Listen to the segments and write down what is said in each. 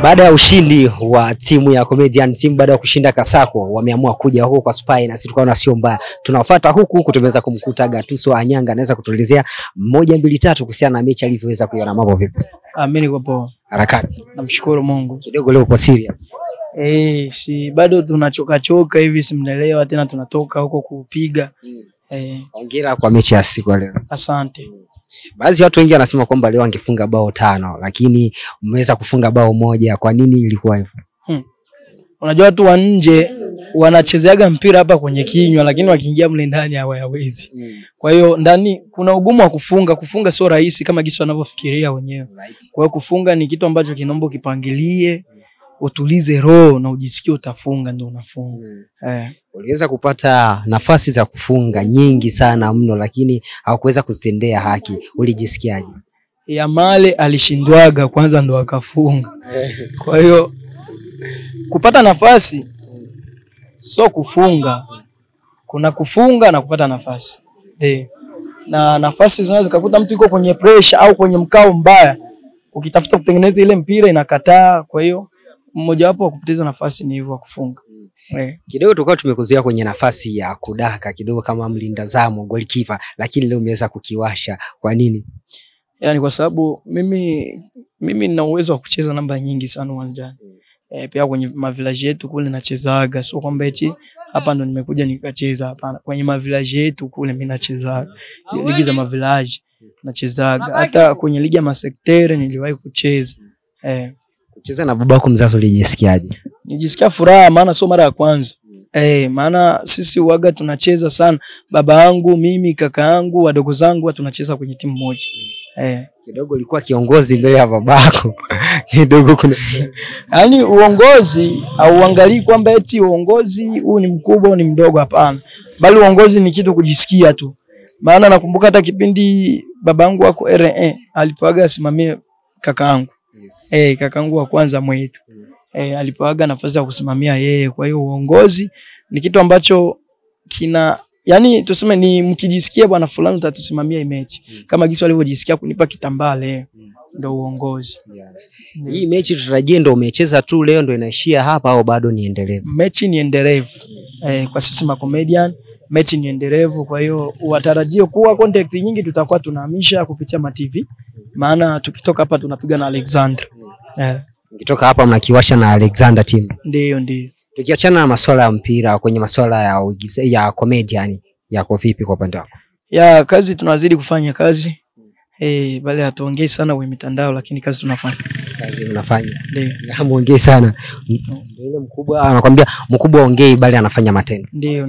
Baada ya ushindi wa timu ya Comedian Team, baada ya kushinda Kasako, wameamua kuja huko kwa Spy na sisi tukaona sio mbaya. Tunafuata huku tumeweza kumkuta Gatuso Anyanga, anaweza kutuelezea 1 2 3 kuhusiana na mechi alivyoweza kuiona. Mambo vipi? Mimi niko poa. Harakati. Namshukuru Mungu. Kidogo leo uko serious. Si bado tunachoka hivi, simnaelewa tena, tunatoka huko kupiga. Hongera kwa mechi ya siku leo. Asante. Baadhi ya watu wengi wanasema kwamba leo angefunga bao 5, lakini mmeweza kufunga bao 1. Kwa nini ilikuwa hivyo? Unajua watu wa nje wanachezeaga mpira hapa kwenye kinywa, lakini wakiingia mle ndani hawawezi. Kwa hiyo ndani kuna ugumu wa kufunga. Kufunga sio rahisi kama jinsi wanavyofikiria wenyewe. Kwa hiyo kufunga ni kitu ambacho kinaomba kipangilie, utulize roho na ujisikie utafunga ndio unafunga. Uliweza kupata nafasi za kufunga nyingi sana mno, lakini haukuweza kuzitendea haki. Ulijisikiaje? Yamale alishindwaga kwanza ndo akafunga. Kwa hiyo kupata nafasi sio kufunga. Kuna kufunga na kupata nafasi. Na nafasi zinaweza kukuta mtu yuko kwenye pressure au kwenye mkao mbaya, ukitafuta kutengeneza ile mpira inakataa. Kwa hiyo mmoja wapo wa kupoteza nafasi ni hivyo kufunga. Kidogo tulikuwa tumekuzia kwenye nafasi ya kudaka kidogo kama mlinda zamu, goalkeeper, lakini leo umeweza kukiwasha. Kwa nini? Yaani kwa sababu mimi nina uwezo wa kucheza namba nyingi sana uwanjani. Pia kwenye mavillage yetu kule nachezaga, sio kwamba eti hapa ndo nimekuja nikacheza, hapana. Kwenye mavillage yetu kule mimi nachezaga. Ligi za mavillage nachezaga. Hata kwenye ligi ya masektere niliwahi kucheza. Kucheza na babako mzazi ulijisikiaje? Nijisikia furaha, maana sio mara ya kwanza. Maana sisi waga tunacheza sana. Baba yangu, mimi, kaka yangu, wadogo zangu tunacheza kwenye timu moja. Kidogo ulikuwa kiongozi mbele ya babako. Kidogo kuna yaani uongozi hauangalii kwamba eti uongozi huu ni mkubwa ni mdogo, hapana. Bali uongozi ni kitu kujisikia tu. Maana nakumbuka hata kipindi babangu wako RE alipoaga asimamie kakaangu. Kakaangu wa kwanza mwetu. Alipoaga nafasi ya kusimamia yeye. Kwa hiyo uongozi ni kitu ambacho yani tuseme ni mkijisikia bwana fulani utatusimamia mechi. Kama gisi walivyojisikia kunipa kitambaa leo, ndio uongozi. Hii mechi tutarajie ndio umecheza tu leo ndio inaishia hapa au bado ni endelevu? Mechi ni endelevu. Kwa sisi ma comedian mechi ni endelevu, kwa hiyo watarajie kuwa contact nyingi tutakuwa tunahamisha kupitia ma TV. Maana tukitoka hapa tunapiga na Alexander. Ukitoka hapa mnakiwasha na Alexander team. Ndio. Tukiachana na masuala ya mpira, kwenye masuala ya comedian yako vipi kwa upande wako? Kazi tunazidi kufanya kazi. Bali hatuongei sana kwenye mitandao, lakini kazi tunafanya. Kazi mnafanya. Ndio. Hamuongei sana. Yule mkubwa anakuambia mkubwa ongei bali anafanya matendo. Ndio.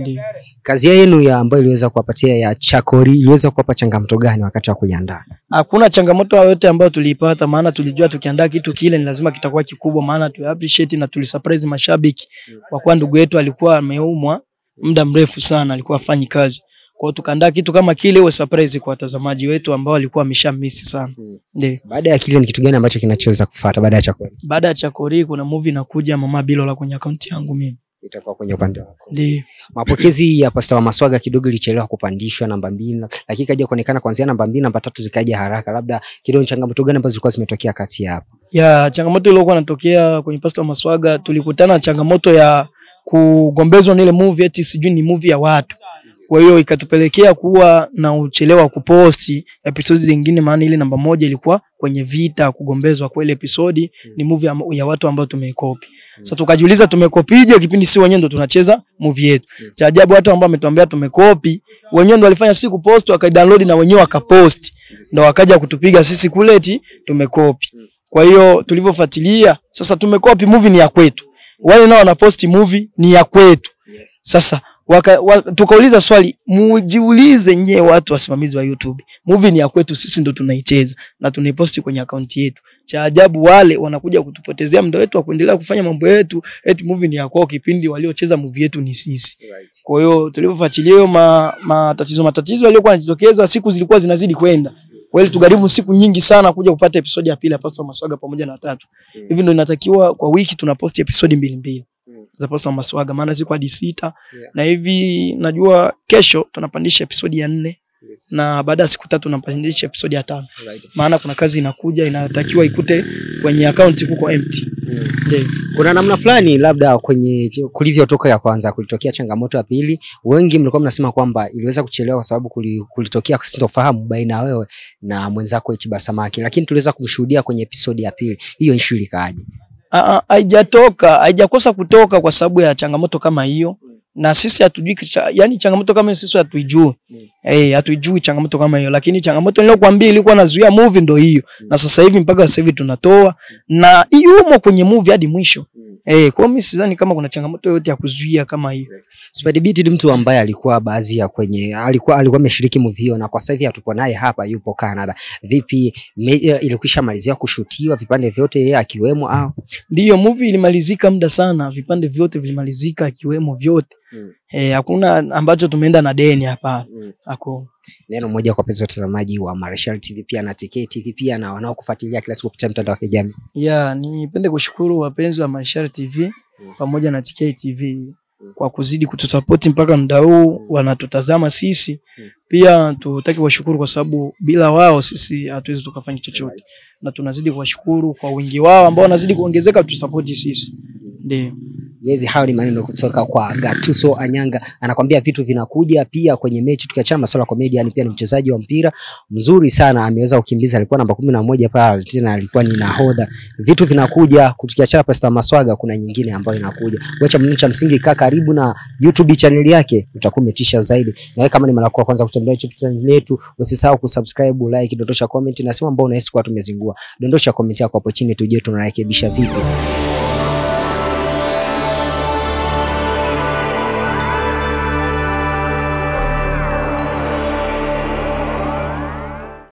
Kazi yenu ambayo iliweza kuwapatia ya Chakori iliweza kuwapa changamoto gani wakati wa kuiandaa? Hakuna changamoto yoyote ambayo tulipata, maana tulijua tukiandaa kitu kile ni lazima kitakuwa kikubwa, maana tu appreciate na tulisurprise mashabiki. Kwa kuwa ndugu yetu alikuwa ameumwa muda mrefu sana, alikuwa afanyi kazi. Kwa hiyo tukaandaa kitu kama kile iwe surprise kwa watazamaji wetu ambao walikuwa wameshamisi sana. Ndio. Baada ya kile ni kitu gani ambacho kinachoweza kufuata baada ya Chakori? Baada ya Chakori kuna movie inakuja Mama Bilola kwenye account yangu mimi. Itakuwa kwenye upande wako. Ndio. Mapokezi ya Pastor Maswaga kidogo ilichelewa kupandishwa namba 2, lakini kaja kuonekana kuanzia namba 2 namba 3 zikaja haraka. Labda kidogo changamoto gani ambazo zilikuwa zimetokea kati hapo? Changamoto iliyokuwa inatokea kwenye Pastor Maswaga, tulikutana changamoto ya kugombezwa na ile movie eti sijui ni movie ya watu. Kwa hiyo ikatupelekea kuwa na uchelewa kuposti episode zingine, maana ile namba 1 ilikuwa kwenye vita kugombezwa kwa ile episode ni movie ya watu ambao tumeikopi. Sasa tukajiuliza tumekopije kipindi si wenyewe ndo tunacheza movie yetu. Cha ajabu watu ambao wametuambia tumekopi wenyewe ndo walifanya siku post wakaidownload na wenyewe wakapost, ndo wakaja kutupiga sisi kule eti tumekopi. Kwa hiyo tulivyofuatilia sasa tumekopi movie ni ya kwetu, wale nao wanaposti movie ni ya kwetu. Sasa tukauliza swali, mujiulize nyewe watu wasimamizi wa YouTube, movie ni ya kwetu, sisi ndo tunaicheza na tunaiposti kwenye account yetu. Cha ajabu wale wanakuja kutupotezea muda wetu wa kuendelea kufanya mambo yetu eti movie ni ya kwao kipindi waliocheza movie yetu ni sisi. Kwa hiyo tulivyofuatilia matatizo yaliokuwa yanajitokeza, siku zilikuwa zinazidi kwenda. Kwa hiyo tugaribu siku nyingi sana kuja kupata episode ya pili ya Pastor Maswaga pamoja na 3. Hivi ndio inatakiwa kwa wiki tunaposti episode 2 za Pastor Maswaga, maana siku hadi 6. Na hivi najua kesho tunapandisha episode ya 4 na baada ya siku 3 tunapandisha episode ya 5. Maana kuna kazi inakuja inatakiwa ikute kwenye account kuko empty. Ndio. Kuna namna fulani labda kwenye kulivyotoka ya kwanza kulitokea changamoto ya pili, wengi mlikuwa mnasema kwamba iliweza kuchelewa kwa sababu kulitokea sintofahamu baina wewe na mwenzako Ichiba Samaki, lakini tuliweza kumshuhudia kwenye episode ya pili. Hiyo issue ilikaje? Haijakosa kutoka kwa sababu ya changamoto kama hiyo. Na sisi hatujui, yani changamoto kama hiyo sisi hatuijui. Hatuijui changamoto kama hiyo, lakini changamoto niliyokuambia ilikuwa nazuia movie ndio hiyo. Na sasa hivi mpaka sasa hivi tunatoa na hiyo kwenye movie hadi mwisho. Kwa mimi sidhani kama kuna changamoto yoyote ya kuzuia kama hiyo. Speedy Beat ni mtu ambaye alikuwa baadhi ya kwenye alikuwa ameshiriki movie hiyo, na kwa sasa hivi hatupo naye hapa, yupo Canada. Vipi, ilikwisha malizia kushutiwa vipande vyote yeye akiwemo au? Ndio, movie ilimalizika muda sana, vipande vyote vilimalizika akiwemo vyote. Hakuna ambacho tumeenda na deni hapa. Hakuna. Neno moja kwa penzi watazamaji wa Marshall TV pia na TK TV pia na wanaokufuatilia kila siku kupitia mtandao wa kijamii. Nipende kushukuru wapenzi wa Marshall TV pamoja na TK TV kwa kuzidi kutusupport mpaka muda huu, wanatutazama sisi. Pia tutaki kuwashukuru kwa sababu bila wao sisi hatuwezi tukafanya chochote. Na tunazidi kuwashukuru kwa wingi wao ambao wanazidi kuongezeka kutusupport sisi. Ndio. Yezi, hao ni maneno kutoka kwa Gatuso Anyanga. Anakuambia vitu vinakuja pia kwenye mechi, tukiachana masuala ya comedian, pia ni mchezaji wa mpira mzuri sana, ameweza kukimbiza, alikuwa namba 11 pale, tena alikuwa ni nahodha. Vitu vinakuja, tukiachana Pastor Maswaga kuna nyingine ambayo inakuja. Wacha mnicha msingi, kaa karibu na YouTube channel yake, utakuwa umetisha zaidi. Na wewe kama ni mara yako kwanza kutembelea YouTube channel yetu, usisahau kusubscribe, like, dondosha comment, na sema ambao unahisi kwa tumezingua. Dondosha comment yako hapo chini tujue tunarekebisha vipi.